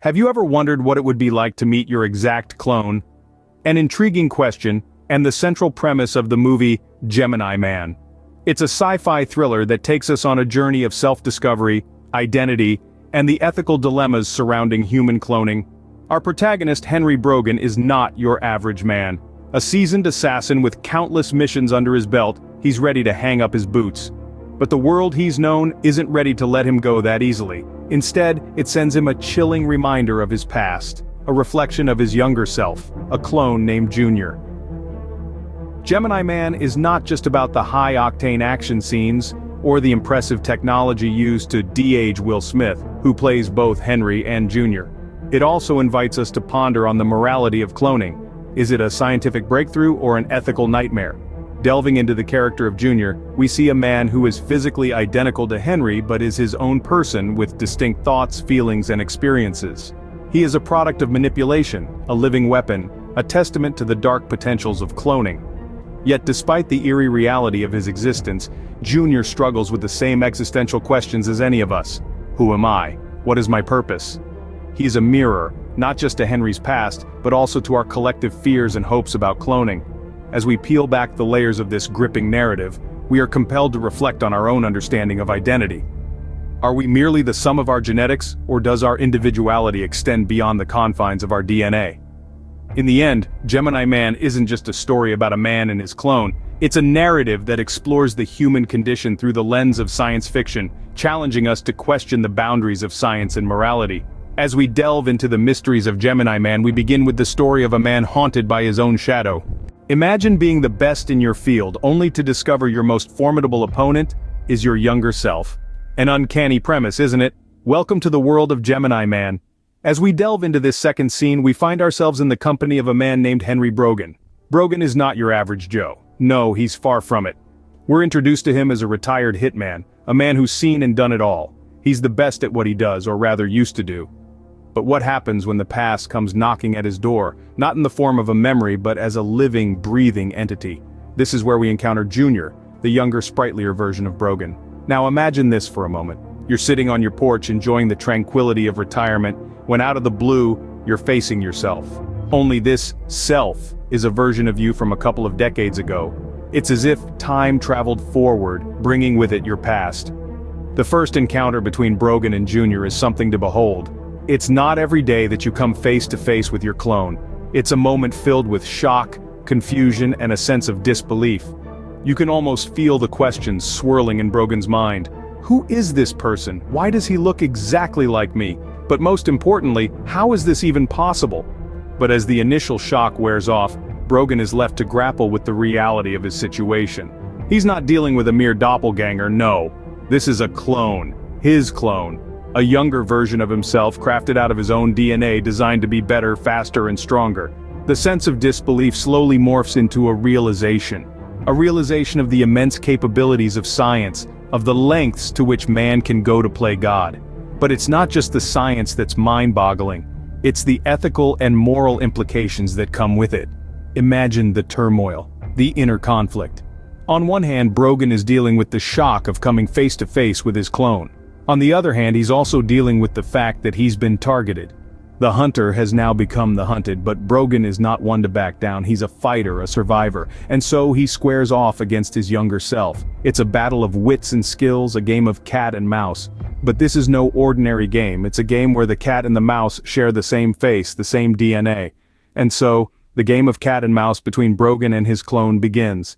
Have you ever wondered what it would be like to meet your exact clone? An intriguing question, and the central premise of the movie Gemini Man. It's a sci-fi thriller that takes us on a journey of self-discovery, identity, and the ethical dilemmas surrounding human cloning. Our protagonist Henry Brogan is not your average man. A seasoned assassin with countless missions under his belt, he's ready to hang up his boots. But the world he's known isn't ready to let him go that easily. Instead, it sends him a chilling reminder of his past, a reflection of his younger self, a clone named Junior. Gemini Man is not just about the high-octane action scenes, or the impressive technology used to de-age Will Smith, who plays both Henry and Junior. It also invites us to ponder on the morality of cloning. Is it a scientific breakthrough or an ethical nightmare? Delving into the character of Junior, we see a man who is physically identical to Henry but is his own person with distinct thoughts, feelings, and experiences. He is a product of manipulation, a living weapon, a testament to the dark potentials of cloning. Yet despite the eerie reality of his existence, Junior struggles with the same existential questions as any of us. Who am I? What is my purpose? He is a mirror, not just to Henry's past, but also to our collective fears and hopes about cloning. As we peel back the layers of this gripping narrative, we are compelled to reflect on our own understanding of identity. Are we merely the sum of our genetics, or does our individuality extend beyond the confines of our DNA? In the end, Gemini Man isn't just a story about a man and his clone, it's a narrative that explores the human condition through the lens of science fiction, challenging us to question the boundaries of science and morality. As we delve into the mysteries of Gemini Man, we begin with the story of a man haunted by his own shadow. Imagine being the best in your field, only to discover your most formidable opponent is your younger self. An uncanny premise, isn't it? Welcome to the world of Gemini Man. As we delve into this second scene, we find ourselves in the company of a man named Henry Brogan. Brogan is not your average Joe. No, he's far from it. We're introduced to him as a retired hitman, a man who's seen and done it all. He's the best at what he does, or rather used to do. But what happens when the past comes knocking at his door, not in the form of a memory but as a living, breathing entity? This is where we encounter Junior, the younger, sprightlier version of Brogan. Now imagine this for a moment. You're sitting on your porch enjoying the tranquility of retirement, when out of the blue, you're facing yourself. Only this self is a version of you from a couple of decades ago. It's as if time traveled forward, bringing with it your past. The first encounter between Brogan and Junior is something to behold. It's not every day that you come face to face with your clone. It's a moment filled with shock, confusion, and a sense of disbelief. You can almost feel the questions swirling in Brogan's mind. Who is this person? Why does he look exactly like me? But most importantly, how is this even possible? But as the initial shock wears off, Brogan is left to grapple with the reality of his situation. He's not dealing with a mere doppelganger, no. This is a clone. His clone. A younger version of himself crafted out of his own DNA, designed to be better, faster, and stronger. The sense of disbelief slowly morphs into a realization of the immense capabilities of science, of the lengths to which man can go to play God. But it's not just the science that's mind-boggling, it's the ethical and moral implications that come with it. Imagine the turmoil, the inner conflict. On one hand, Brogan is dealing with the shock of coming face to face with his clone. On the other hand, he's also dealing with the fact that he's been targeted. The hunter has now become the hunted, but Brogan is not one to back down. He's a fighter, a survivor, and so he squares off against his younger self. It's a battle of wits and skills, a game of cat and mouse. But this is no ordinary game. It's a game where the cat and the mouse share the same face, the same DNA. And so, the game of cat and mouse between Brogan and his clone begins.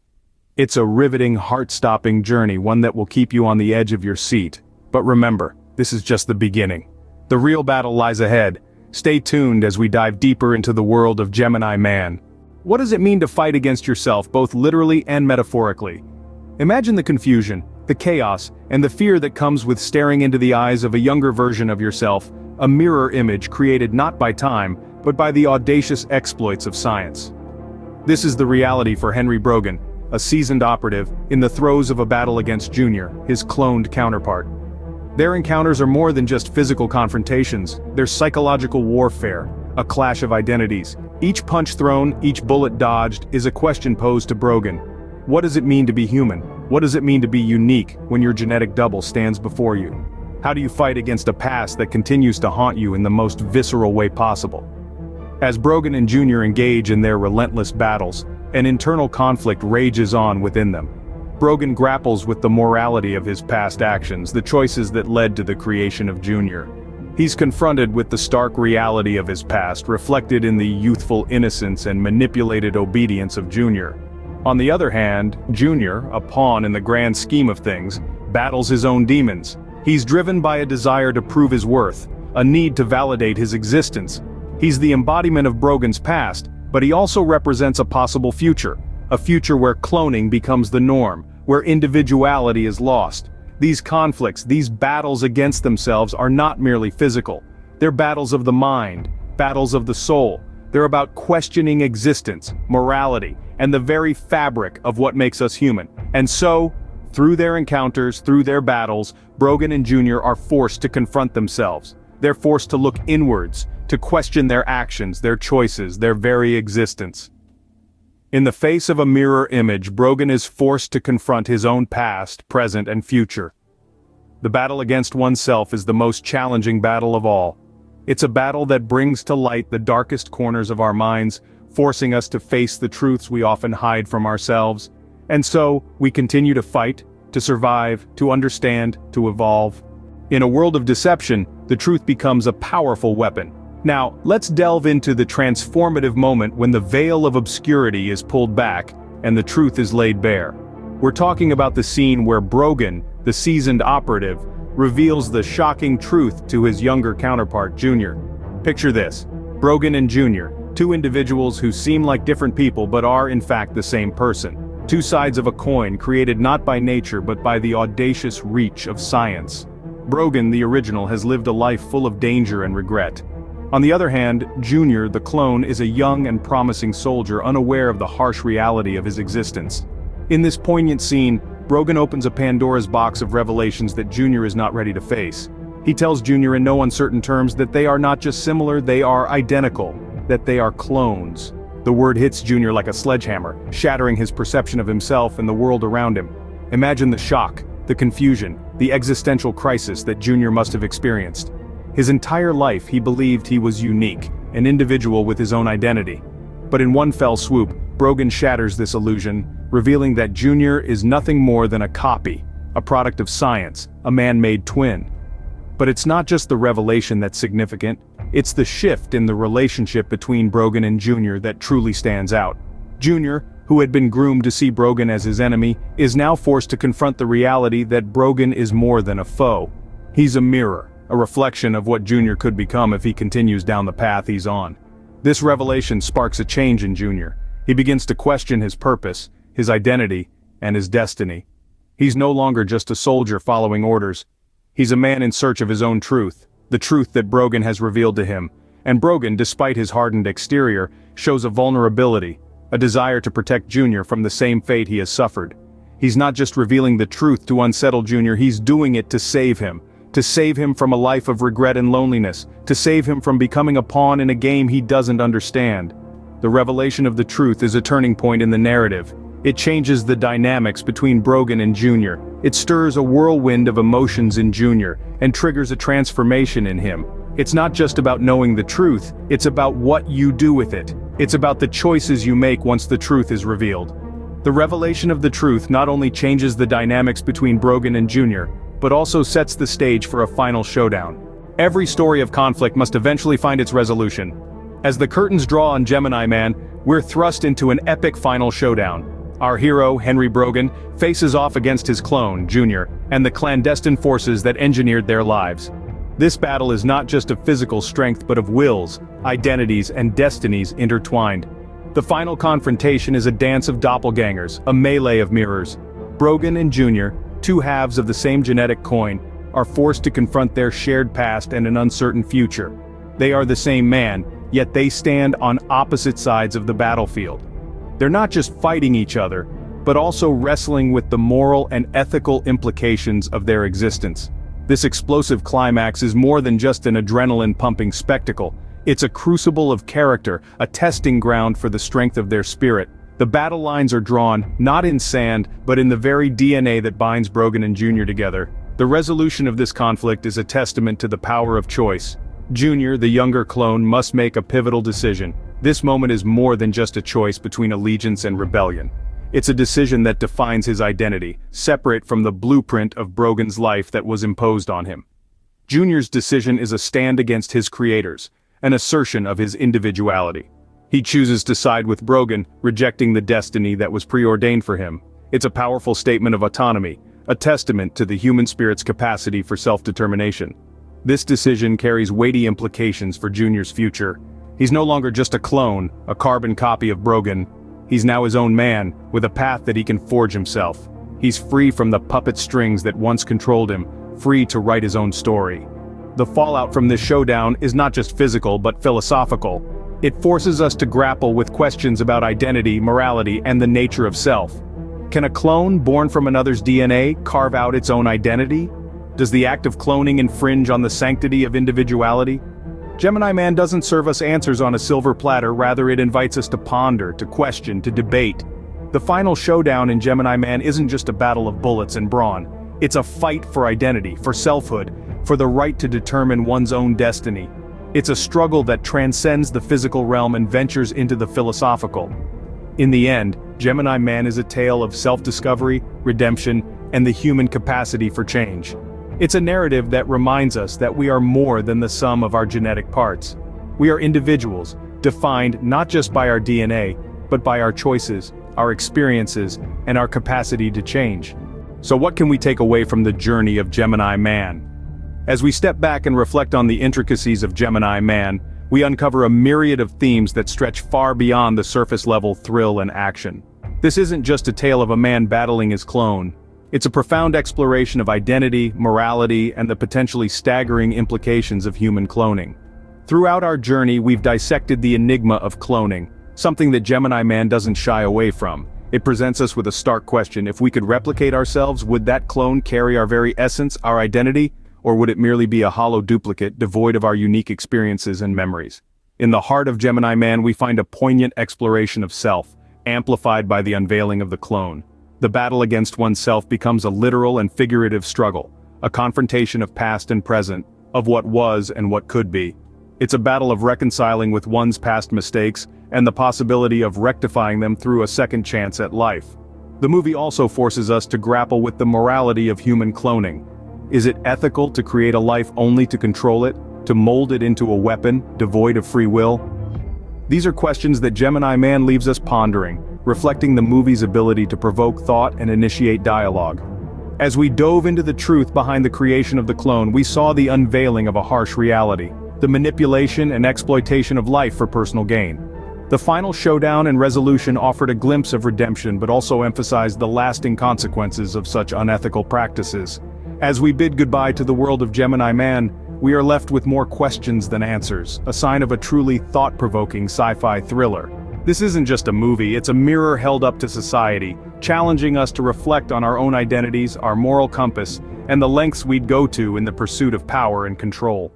It's a riveting, heart-stopping journey, one that will keep you on the edge of your seat. But remember, this is just the beginning. The real battle lies ahead. Stay tuned as we dive deeper into the world of Gemini Man. What does it mean to fight against yourself, both literally and metaphorically? Imagine the confusion, the chaos, and the fear that comes with staring into the eyes of a younger version of yourself, a mirror image created not by time, but by the audacious exploits of science. This is the reality for Henry Brogan, a seasoned operative, in the throes of a battle against Junior, his cloned counterpart. Their encounters are more than just physical confrontations, they're psychological warfare, a clash of identities. Each punch thrown, each bullet dodged, is a question posed to Brogan. What does it mean to be human? What does it mean to be unique when your genetic double stands before you? How do you fight against a past that continues to haunt you in the most visceral way possible? As Brogan and Junior engage in their relentless battles, an internal conflict rages on within them. Brogan grapples with the morality of his past actions, the choices that led to the creation of Junior. He's confronted with the stark reality of his past, reflected in the youthful innocence and manipulated obedience of Junior. On the other hand, Junior, a pawn in the grand scheme of things, battles his own demons. He's driven by a desire to prove his worth, a need to validate his existence. He's the embodiment of Brogan's past, but he also represents a possible future, a future where cloning becomes the norm, where individuality is lost. These conflicts, these battles against themselves are not merely physical. They're battles of the mind, battles of the soul. They're about questioning existence, morality, and the very fabric of what makes us human. And so, through their encounters, through their battles, Brogan and Junior are forced to confront themselves. They're forced to look inwards, to question their actions, their choices, their very existence. In the face of a mirror image, Brogan is forced to confront his own past, present, and future. The battle against oneself is the most challenging battle of all. It's a battle that brings to light the darkest corners of our minds, forcing us to face the truths we often hide from ourselves. And so, we continue to fight, to survive, to understand, to evolve. In a world of deception, the truth becomes a powerful weapon. Now, let's delve into the transformative moment when the veil of obscurity is pulled back, and the truth is laid bare. We're talking about the scene where Brogan, the seasoned operative, reveals the shocking truth to his younger counterpart, Junior. Picture this: Brogan and Junior, two individuals who seem like different people but are in fact the same person. Two sides of a coin created not by nature but by the audacious reach of science. Brogan, the original, has lived a life full of danger and regret. On the other hand, Junior, the clone, is a young and promising soldier unaware of the harsh reality of his existence. In this poignant scene, Brogan opens a Pandora's box of revelations that Junior is not ready to face. He tells Junior in no uncertain terms that they are not just similar, they are identical, that they are clones. The word hits Junior like a sledgehammer, shattering his perception of himself and the world around him. Imagine the shock, the confusion, the existential crisis that Junior must have experienced. His entire life he believed he was unique, an individual with his own identity. But in one fell swoop, Brogan shatters this illusion, revealing that Junior is nothing more than a copy, a product of science, a man-made twin. But it's not just the revelation that's significant, it's the shift in the relationship between Brogan and Junior that truly stands out. Junior, who had been groomed to see Brogan as his enemy, is now forced to confront the reality that Brogan is more than a foe. He's a mirror, a reflection of what Junior could become if he continues down the path he's on. This revelation sparks a change in Junior. He begins to question his purpose, his identity, and his destiny. He's no longer just a soldier following orders. He's a man in search of his own truth, the truth that Brogan has revealed to him. And Brogan, despite his hardened exterior, shows a vulnerability, a desire to protect Junior from the same fate he has suffered. He's not just revealing the truth to unsettle Junior, he's doing it to save him from a life of regret and loneliness, to save him from becoming a pawn in a game he doesn't understand. The revelation of the truth is a turning point in the narrative. It changes the dynamics between Brogan and Junior. It stirs a whirlwind of emotions in Junior, and triggers a transformation in him. It's not just about knowing the truth, it's about what you do with it. It's about the choices you make once the truth is revealed. The revelation of the truth not only changes the dynamics between Brogan and Junior, but also sets the stage for a final showdown. Every story of conflict must eventually find its resolution. As the curtains draw on Gemini Man, we're thrust into an epic final showdown. Our hero, Henry Brogan, faces off against his clone, Junior, and the clandestine forces that engineered their lives. This battle is not just of physical strength but of wills, identities, and destinies intertwined. The final confrontation is a dance of doppelgangers, a melee of mirrors. Brogan and Junior, two halves of the same genetic coin, are forced to confront their shared past and an uncertain future. They are the same man, yet they stand on opposite sides of the battlefield. They're not just fighting each other, but also wrestling with the moral and ethical implications of their existence. This explosive climax is more than just an adrenaline-pumping spectacle. It's a crucible of character, a testing ground for the strength of their spirit. The battle lines are drawn, not in sand, but in the very DNA that binds Brogan and Junior together. The resolution of this conflict is a testament to the power of choice. Junior, the younger clone, must make a pivotal decision. This moment is more than just a choice between allegiance and rebellion. It's a decision that defines his identity, separate from the blueprint of Brogan's life that was imposed on him. Junior's decision is a stand against his creators, an assertion of his individuality. He chooses to side with Brogan, rejecting the destiny that was preordained for him. It's a powerful statement of autonomy, a testament to the human spirit's capacity for self-determination. This decision carries weighty implications for Junior's future. He's no longer just a clone, a carbon copy of Brogan. He's now his own man, with a path that he can forge himself. He's free from the puppet strings that once controlled him, free to write his own story. The fallout from this showdown is not just physical but philosophical. It forces us to grapple with questions about identity, morality, and the nature of self. Can a clone born from another's DNA carve out its own identity? Does the act of cloning infringe on the sanctity of individuality? Gemini Man doesn't serve us answers on a silver platter, rather it invites us to ponder, to question, to debate. The final showdown in Gemini Man isn't just a battle of bullets and brawn. It's a fight for identity, for selfhood, for the right to determine one's own destiny. It's a struggle that transcends the physical realm and ventures into the philosophical. In the end, Gemini Man is a tale of self-discovery, redemption, and the human capacity for change. It's a narrative that reminds us that we are more than the sum of our genetic parts. We are individuals, defined not just by our DNA, but by our choices, our experiences, and our capacity to change. So what can we take away from the journey of Gemini Man? As we step back and reflect on the intricacies of Gemini Man, we uncover a myriad of themes that stretch far beyond the surface-level thrill and action. This isn't just a tale of a man battling his clone. It's a profound exploration of identity, morality, and the potentially staggering implications of human cloning. Throughout our journey, we've dissected the enigma of cloning, something that Gemini Man doesn't shy away from. It presents us with a stark question: if we could replicate ourselves, would that clone carry our very essence, our identity? Or would it merely be a hollow duplicate, devoid of our unique experiences and memories? In the heart of Gemini Man, we find a poignant exploration of self, amplified by the unveiling of the clone. The battle against oneself becomes a literal and figurative struggle, a confrontation of past and present, of what was and what could be. It's a battle of reconciling with one's past mistakes, and the possibility of rectifying them through a second chance at life. The movie also forces us to grapple with the morality of human cloning. Is it ethical to create a life only to control it, to mold it into a weapon, devoid of free will? These are questions that Gemini Man leaves us pondering, reflecting the movie's ability to provoke thought and initiate dialogue. As we dove into the truth behind the creation of the clone, we saw the unveiling of a harsh reality, the manipulation and exploitation of life for personal gain. The final showdown and resolution offered a glimpse of redemption but also emphasized the lasting consequences of such unethical practices. As we bid goodbye to the world of Gemini Man, we are left with more questions than answers, a sign of a truly thought-provoking sci-fi thriller. This isn't just a movie, it's a mirror held up to society, challenging us to reflect on our own identities, our moral compass, and the lengths we'd go to in the pursuit of power and control.